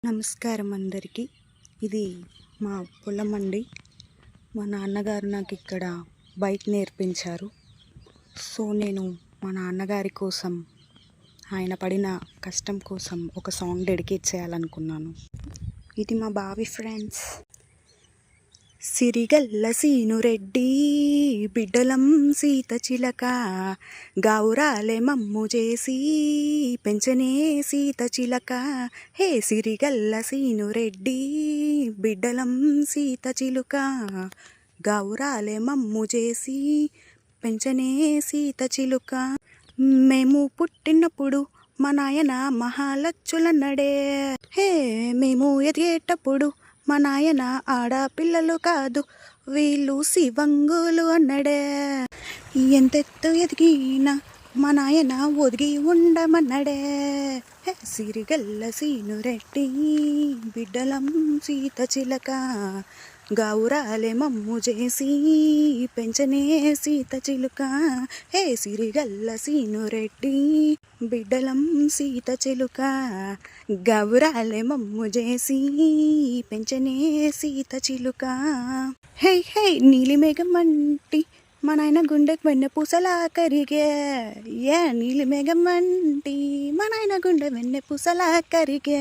నమస్కారం అందరికీ. ఇది మా పొలం అండి. మా నాన్నగారు నాకు ఇక్కడ బైక్ నేర్పించారు. సో నేను మా నాన్నగారి కోసం, ఆయన పడిన కష్టం కోసం ఒక సాంగ్ డెడికేట్ చేయాలనుకున్నాను. ఇది మా బావి ఫ్రెండ్స్. సిరిగల్ల సీనురెడ్డి బిడ్డలం సీత చిలక, గౌరాలే మమ్ము చేసి పెంచనే సీత చిలక. హే సిరిగల్ల సీనురెడ్డి బిడ్డలం సీత చిలుక, గౌరాలే మమ్ము చేసి పెంచనే సీత చిలుక. మేము పుట్టినప్పుడు మా నాయన మహాలచ్చులన్నడే. హే మేము ఎదిగేటప్పుడు మా నాయన ఆడపిల్లలు కాదు, వీళ్ళు శివంగులు అన్నడే. ఎంతెత్తు ఎదిగినా మా నాయన ఒదిగి ఉండమన్నడే. సిరిగల్ల సీనురెడ్డి బిడ్డలం సీత చిలక, గౌరాలే మమ్ము చేసి పెంచనే సీత చిలుక. హే సిరిగల్ల సీనురెడ్డి బిడ్డలం సీత చిలుక, గౌరాలే మమ్ము చేసి పెంచనే సీత చిలుక. హే హే నీలి మేఘం వంటి మా నాయన గుండెకు వెన్నె పూసలా కరిగే. నీలి మేఘం వంటి మా నాయన గుండె వెన్నె పూసలా కరిగే.